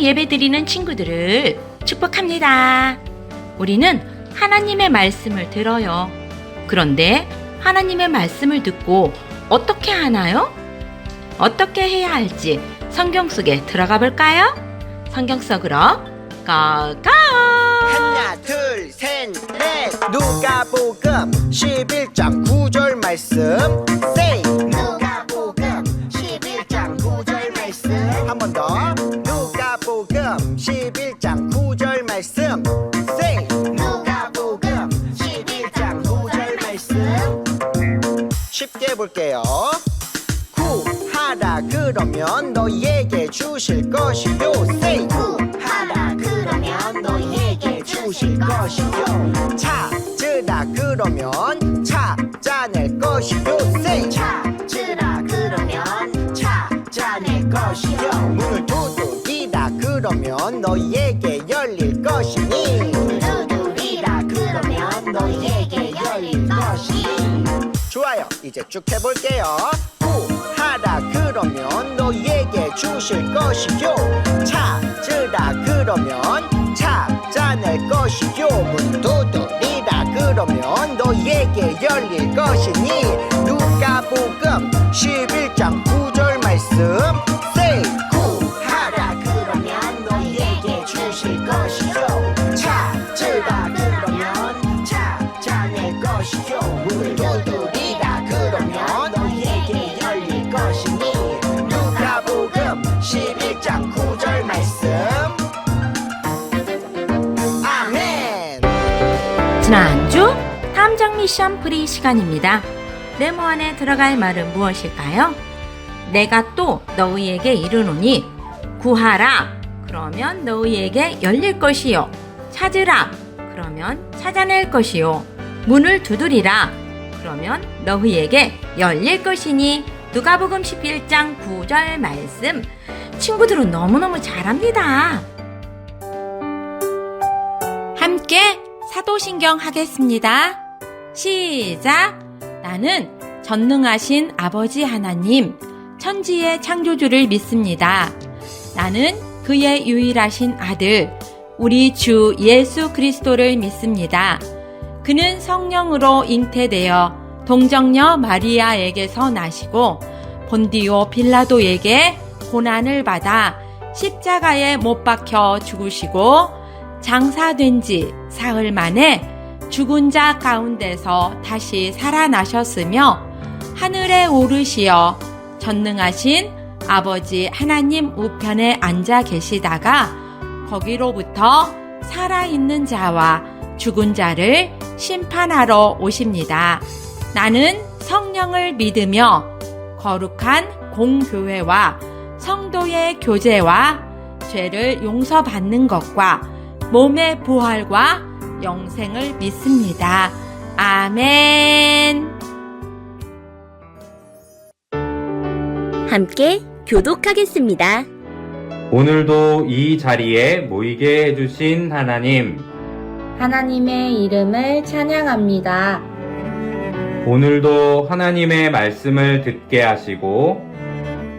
함께 예배드리는 친구들을 축복합니다. 우리는 하나님의 말씀을 들어요. 그런데 하나님의 말씀을 듣고 어떻게 하나요? 어떻게 해야 할지 성경 속에 들어가 볼까요? 성경 속으로 고고! 하나 둘 셋 넷 누가복음 11장 9절 말씀 say 누가복음 11장 9절 말씀 한 번 더 누가복음 11장 9절 말씀 say 누가복음 11장 9절 말씀 쉽게 볼게요. 구하라 그러면 너희에게 주실 것이요 say 구하라 그러면 너희에게 주실 것이요 찾으라 그러면 찾아낼 것이요 say 찾으라 그러면 찾아낼 것이요 문을 두드리라 그러면 너희에게 열릴 것이니 문을 두드리라 그러면 너희에게 열릴 것이니 좋아요. 이제 쭉 해볼게요. 구하라 그러면 너희에게 주실 것이요 찾으라 그러면 찾아낼 것이요 문 두드리라 그러면 너희에게 열릴 것이니 누가복음 11장 9절 말씀 say 구하라 그러면 너희에게 주실 것이요 찾으라 그러면 찾아낼 것이요 문을 두드리라 그러면 너희에게 열릴 것이니 누가복음 11장 9절 말씀 아멘. 지난주 탐정 미션 프리 시간입니다. 네모 안에 들어갈 말은 무엇일까요? 내가 또 너희에게 이르노니 구하라 그러면 너희에게 열릴 것이요 찾으라 그러면 찾아낼 것이요 문을 두드리라 그러면 너희에게 열릴 것이니 누가복음 11장 9절 말씀 친구들은 너무너무 잘합니다. 함께 사도신경 하겠습니다. 시작! 나는 전능하신 아버지 하나님, 천지의 창조주를 믿습니다. 나는 그의 유일하신 아들, 우리 주 예수 그리스도를 믿습니다. 그는 성령으로 잉태되어 동정녀 마리아에게서 나시고 본디오 빌라도에게 고난을 받아 십자가에 못 박혀 죽으시고 장사된 지 사흘 만에 죽은 자 가운데서 다시 살아나셨으며 하늘에 오르시어 전능하신 아버지 하나님 우편에 앉아 계시다가 거기로부터 살아있는 자와 죽은 자를 심판하러 오십니다. 나는 성령을 믿으며 거룩한 공교회와 성도의 교제와 죄를 용서받는 것과 몸의 부활과 영생을 믿습니다. 아멘. 함께 교독하겠습니다. 오늘도 이 자리에 모이게 해주신 하나님, 하나님의 이름을 찬양합니다. 오늘도 하나님의 말씀을 듣게 하시고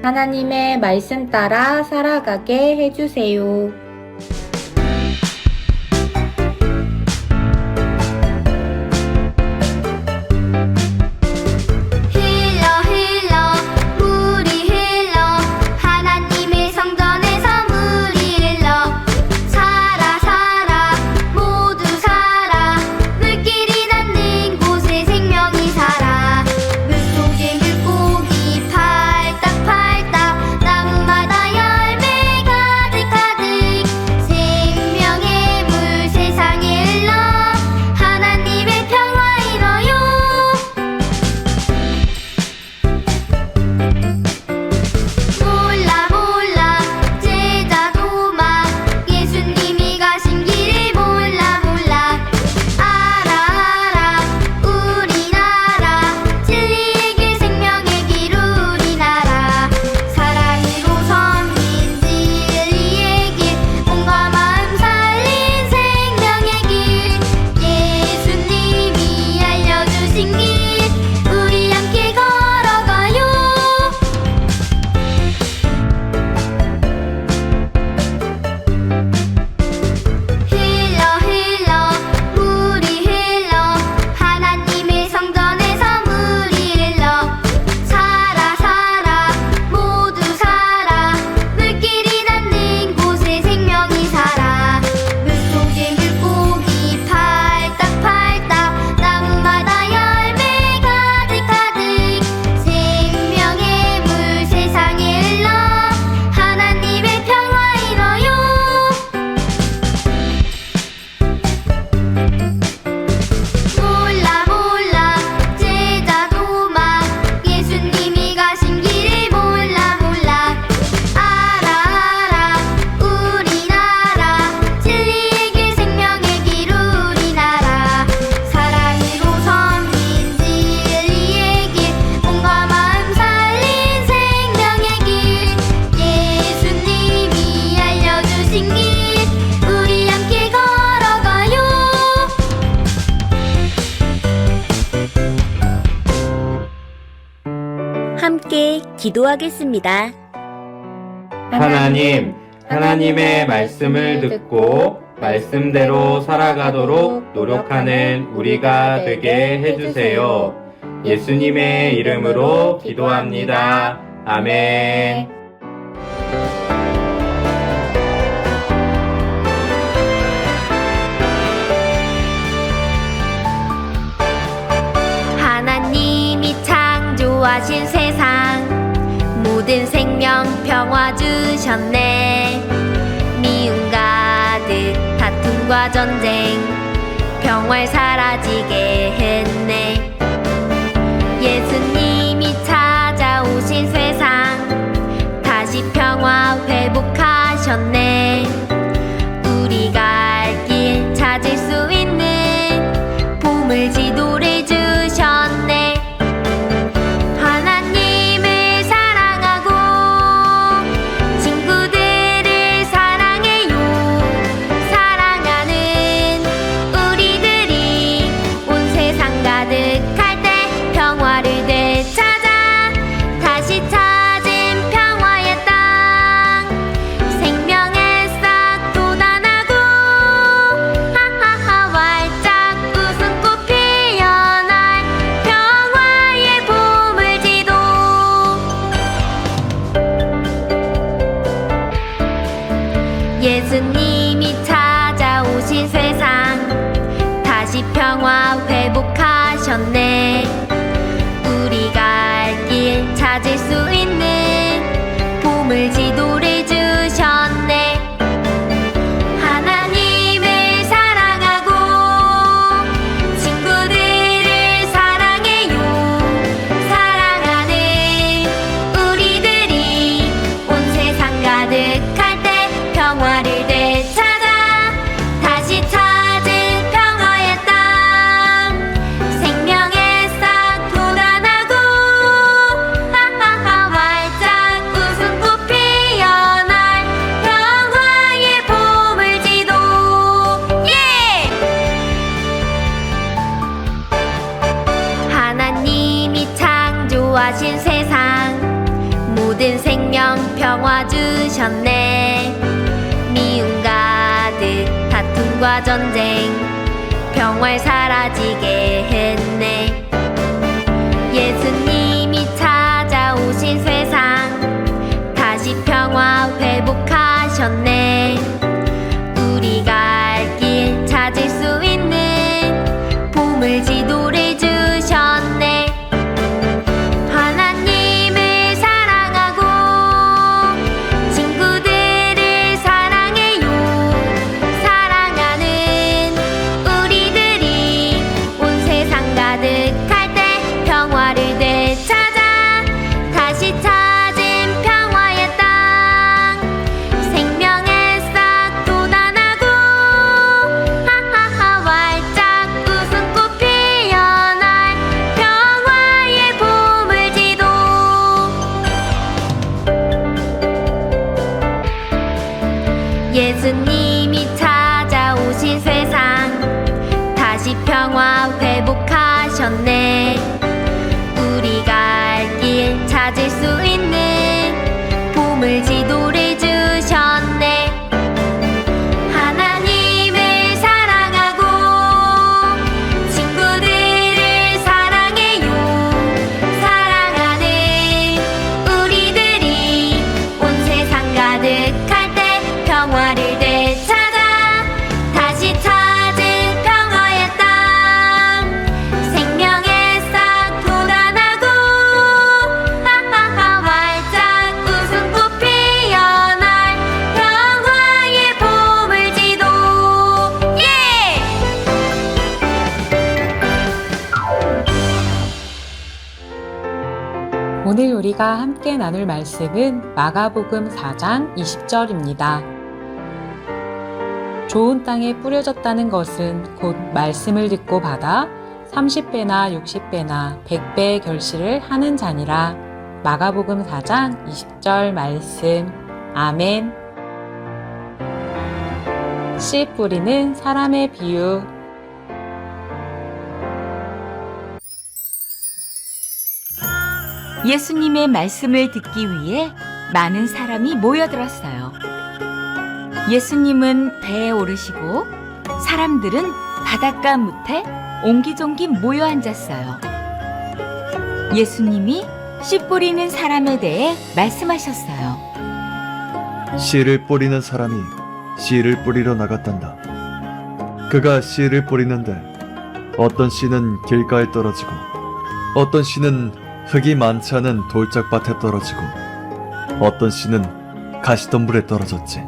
하나님의 말씀 따라 살아가게 해주세요. 물고기 팔딱팔딱 나무마다 열매 가득가득 기도하겠습니다. 하나님, 하나님의 말씀을 듣고 말씀대로 살아가도록 노력하는 우리가 되게 해주세요. 예수님의 이름으로 기도합니다. 아멘. 하나님이 창조하신 세상 모든 생명 평화 주셨네. 미움 가득 다툼과 전쟁 평화를 사라지게 했네. 예수님이 찾아오신 세상 다시 평화 회복하셨네. 우리가 알 길 찾을 수 있는 보물 지도를 주셨네. 하나님을 사랑하고 친구들을 사랑해요. 사랑하는 우리들이 온 세상 가득할 때 평화를 되찾아 다시 찾은 평화의 땅. 생명의 싹 돋아나고 하하하 활짝 웃음꽃 피어날 평화의 보물지도. 예수님이 찾아오신 세상 다시 평화 회복하셨네. 우리가 알 길 찾을 수 있는 보물 지도를 주셨네. 하나님을 사랑하고 친구들을 사랑해요. 사랑하는 우리들이 온 세상 가득할 때 평화를 되찾아 다시 찾은 평화의 땅. 생명의 싹 돋아나고 하하하 활짝 웃음꽃 피어날 평화의 보물지도. 예! 하나님이 창조하신 세상 모든 생명 평화 주셨네. 미움 가득 다툼과 전쟁 평화를 사라지게 했네. 예수님이 찾아오신 세상 다시 평화 회복하셨네. 우리가 알 길 찾을 수 있는 보물 지도를 주셨네. 하나님을 사랑하고 친구들을 사랑해요. 사랑하는 우리들이 온 세상 가득할 때 평화를 되찾아 다시 찾은 평화의 땅. 생명의 싹 돋아나고 하하하 활짝 웃음꽃 피어날 평화의 보물지도. 예수님이 찾아오신 세상 다시 평화 회복하셨네. 우리가 알 길 찾을 수 있는 보물 지도를 주셨네. 하나님을 사랑하고 친구들을 사랑해요. 사랑하는 우리들이 온 세상 가득할 때 평화를 되찾아 다시 찾은 평화의 땅. 생명의 싹 돋아나고 하하하 활짝 웃음꽃 피어날 평화의 보물지도. 예! 오늘 우리가 함께 나눌 말씀은 마가복음 4장 20절입니다. 좋은 땅에 뿌려졌다는 것은 곧 말씀을 듣고 받아 30배나 60배나 100배의 결실을 하는 자니라. 마가복음 4장 20절 말씀. 아멘. 씨 뿌리는 사람의 비유. 예수님의 말씀을 듣기 위해 많은 사람이 모여들었어요. 예수님은 배에 오르시고 사람들은 바닷가 못에 옹기종기 모여 앉았어요. 예수님이 씨 뿌리는 사람에 대해 말씀하셨어요. 씨를 뿌리는 사람이 씨를 뿌리러 나갔단다. 그가 씨를 뿌리는데 어떤 씨는 길가에 떨어지고 어떤 씨는 흙이 많지 않은 돌짝밭에 떨어지고 어떤 씨는 가시덤불에 떨어졌지.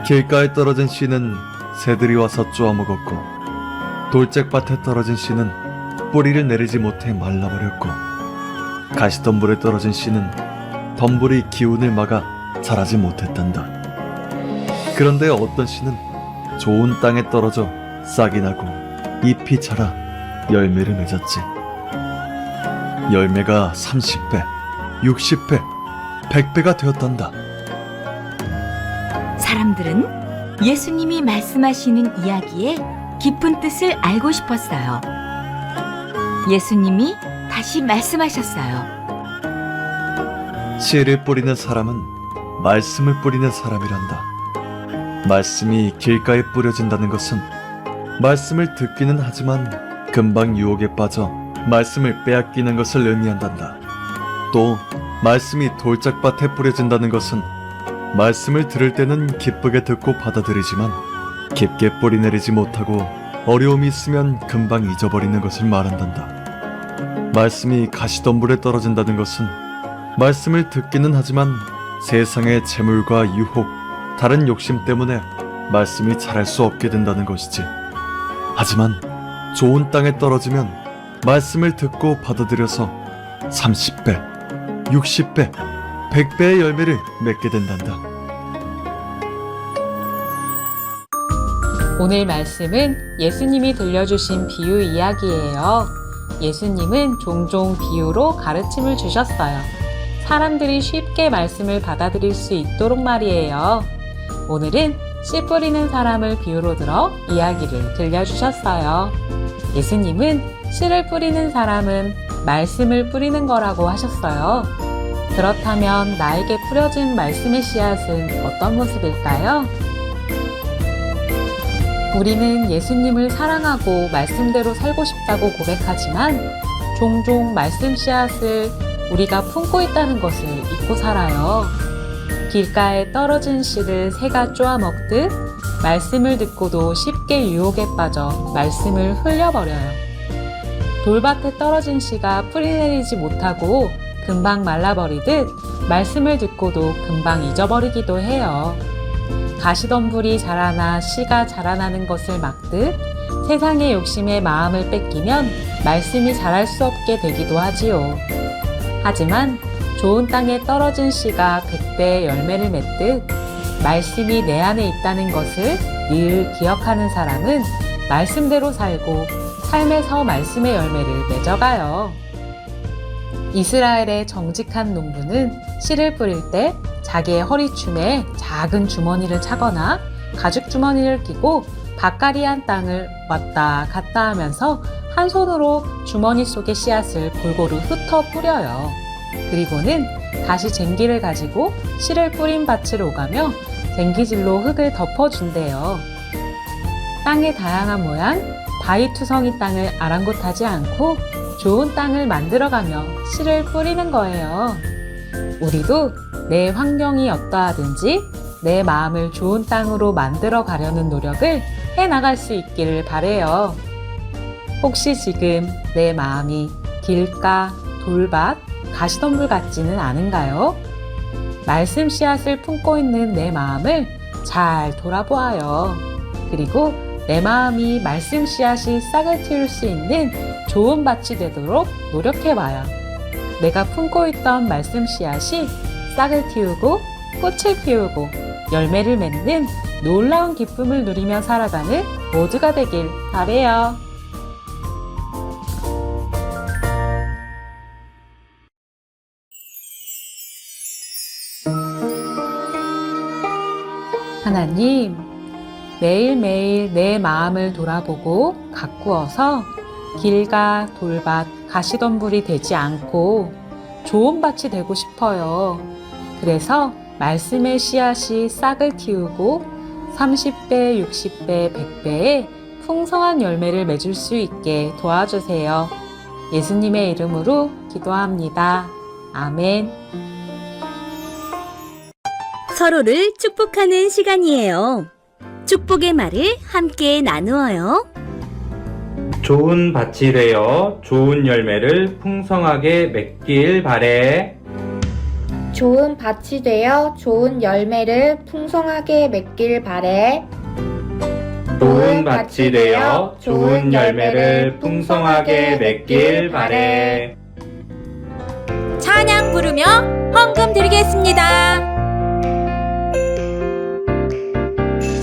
길가에 떨어진 씨는 새들이 와서 쪼아먹었고 돌짝밭에 떨어진 씨는 뿌리를 내리지 못해 말라버렸고 가시덤불에 떨어진 씨는 덤불이 기운을 막아 자라지 못했단다. 그런데 어떤 씨는 좋은 땅에 떨어져 싹이 나고 잎이 자라 열매를 맺었지. 열매가 30배, 60배, 100배가 되었단다. 사람들은 예수님이 말씀하시는 이야기의 깊은 뜻을 알고 싶었어요. 예수님이 다시 말씀하셨어요. 씨를 뿌리는 사람은 말씀을 뿌리는 사람이란다. 말씀이 길가에 뿌려진다는 것은 말씀을 듣기는 하지만 금방 유혹에 빠져 말씀을 빼앗기는 것을 의미한단다. 또 말씀이 돌짝밭에 뿌려진다는 것은 말씀을 들을 때는 기쁘게 듣고 받아들이지만 깊게 뿌리 내리지 못하고 어려움이 있으면 금방 잊어버리는 것을 말한단다. 말씀이 가시덤불에 떨어진다는 것은 말씀을 듣기는 하지만 세상의 재물과 유혹, 다른 욕심 때문에 말씀이 자랄 수 없게 된다는 것이지. 하지만 좋은 땅에 떨어지면 말씀을 듣고 받아들여서 30배, 60배, 100배의 열매를 맺게 된단다. 오늘 말씀은 예수님이 들려주신 비유 이야기예요. 예수님은 종종 비유로 가르침을 주셨어요. 사람들이 쉽게 말씀을 받아들일 수 있도록 말이에요. 오늘은 씨 뿌리는 사람을 비유로 들어 이야기를 들려주셨어요. 예수님은 씨를 뿌리는 사람은 말씀을 뿌리는 거라고 하셨어요. 그렇다면 나에게 뿌려진 말씀의 씨앗은 어떤 모습일까요? 우리는 예수님을 사랑하고 말씀대로 살고 싶다고 고백하지만 종종 말씀 씨앗을 우리가 품고 있다는 것을 잊고 살아요. 길가에 떨어진 씨를 새가 쪼아먹듯 말씀을 듣고도 쉽게 유혹에 빠져 말씀을 흘려버려요. 돌밭에 떨어진 씨가 뿌리 내리지 못하고 금방 말라버리듯 말씀을 듣고도 금방 잊어버리기도 해요. 가시덤불이 자라나 씨가 자라나는 것을 막듯 세상의 욕심에 마음을 뺏기면 말씀이 자랄 수 없게 되기도 하지요. 하지만 좋은 땅에 떨어진 씨가 100배의 열매를 맺듯 말씀이 내 안에 있다는 것을 늘 기억하는 사람은 말씀대로 살고 삶에서 말씀의 열매를 맺어가요. 이스라엘의 정직한 농부는 씨를 뿌릴 때 자기의 허리춤에 작은 주머니를 차거나 가죽 주머니를 끼고 바까리한 땅을 왔다 갔다 하면서 한 손으로 주머니 속의 씨앗을 골고루 흩어 뿌려요. 그리고는 다시 쟁기를 가지고 씨를 뿌린 밭을 오가며 쟁기질로 흙을 덮어준대요. 땅의 다양한 모양, 바위투성이 땅을 아랑곳하지 않고 좋은 땅을 만들어가며 씨를 뿌리는 거예요. 우리도 내 환경이 어떠하든지 내 마음을 좋은 땅으로 만들어 가려는 노력을 해나갈 수 있기를 바래요. 혹시 지금 내 마음이 길가, 돌밭, 가시덤불 같지는 않은가요? 말씀 씨앗을 품고 있는 내 마음을 잘 돌아보아요. 그리고 내 마음이 말씀 씨앗이 싹을 틔울 수 있는 좋은 밭이 되도록 노력해봐요. 내가 품고 있던 말씀 씨앗이 싹을 틔우고 꽃을 피우고 열매를 맺는 놀라운 기쁨을 누리며 살아가는 모두가 되길 바래요. 하나님, 매일매일 내 마음을 돌아보고 가꾸어서 길가, 돌밭, 가시덤불이 되지 않고 좋은 밭이 되고 싶어요. 그래서 말씀의 씨앗이 싹을 틔우고 30배, 60배, 100배의 풍성한 열매를 맺을 수 있게 도와주세요. 예수님의 이름으로 기도합니다. 아멘. 서로를 축복하는 시간이에요. 축복의 말을 함께 나누어요. 좋은 밭이 되어 좋은 열매를 풍성하게 맺길 바래. 좋은 밭이 되어 좋은 열매를 풍성하게 맺길 바래. 좋은 밭이 되어 좋은 열매를 풍성하게 맺길 바래. 찬양 부르며 헌금 드리겠습니다.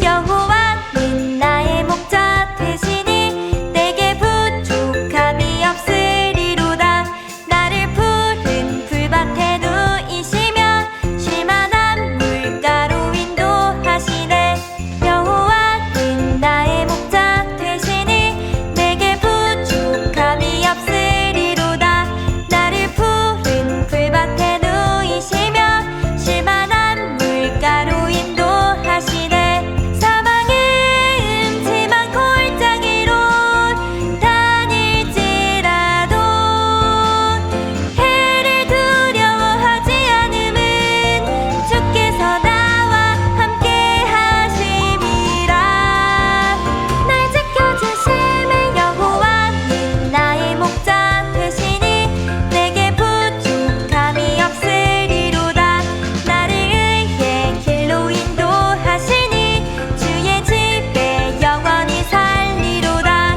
여호와는 나의 목자 되시니 내게 부족함이 없으리로다. 나를 푸른 풀밭에 누이시며 쉴만한 물가로 인도하시네. 여호와는 나의 목자 되시니 내게 부족함이 없으리로다. 나를 푸른 풀밭에 누이시며 쉴만한 물가로 인도하시네. 사망의 음침한 골짜기로 다닐지라도 해를 두려워하지 않음은 주께서 나와 함께 하심이라. 날 지켜주심에 여호와는 나의 목자 되시니 내게 부족함이 없으리로다. 나를 의의 길로 인도하시니 주의 집에 영원히 살리로다.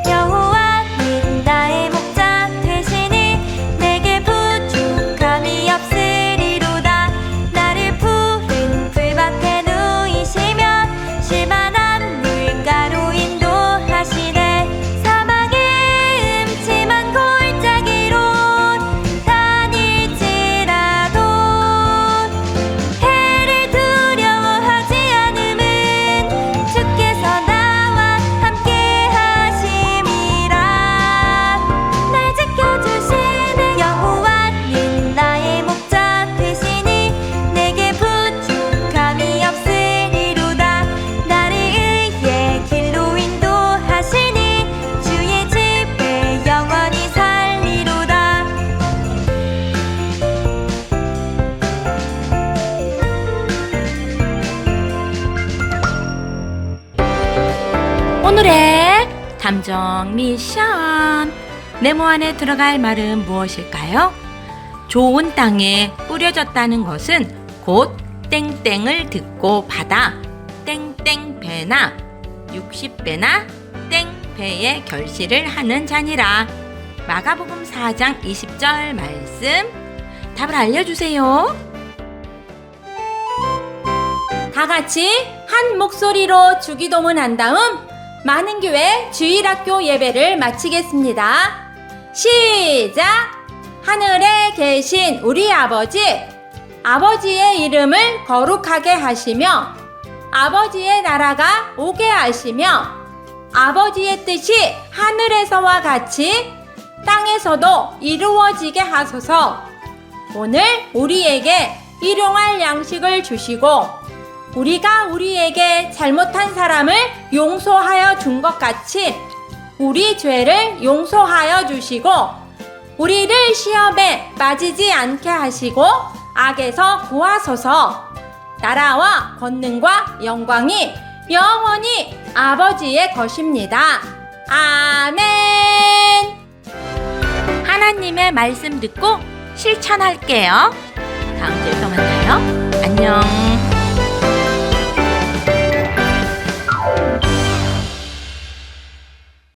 여호와는 나의 목자 되시니 내게 부족함이 없으리로다. 나를 푸른 풀밭에 누이시며 쉴만한 물가로 인도하시네. 사망의 음침한 골짜기로 다닐지라도 해를 두려워하지 않음은 주께서 나와 함께 하심이라. 날 지켜주시는 여호와는 나의 목자 되시니 내게 부족함이 없으리로다. 나를 의의 길로 인도하시니 주의 집에 영원히 살리로다. 오늘의 탐정 미션. 네모 안에 들어갈 말은 무엇일까요? 좋은 땅에 뿌려졌다는 것은 곧 땡땡을 듣고 받아 땡땡배나 60배나 땡배의 결실을 하는 자니라. 마가복음 4장 20절 말씀. 답을 알려주세요. 다 같이 한 목소리로 주기도문 한 다음 많은교회 주일학교 예배를 마치겠습니다. 시작! 하늘에 계신 우리 아버지, 아버지의 이름을 거룩하게 하시며 아버지의 나라가 오게 하시며 아버지의 뜻이 하늘에서와 같이 땅에서도 이루어지게 하소서. 오늘 우리에게 일용할 양식을 주시고 우리가 우리에게 잘못한 사람을 용서하여 준 것 같이 우리 죄를 용서하여 주시고 우리를 시험에 빠지지 않게 하시고 악에서 구하소서. 나라와 권능과 영광이 영원히 아버지의 것입니다. 아멘. 하나님의 말씀 듣고 실천할게요. 다음 주에 또 만나요. 안녕.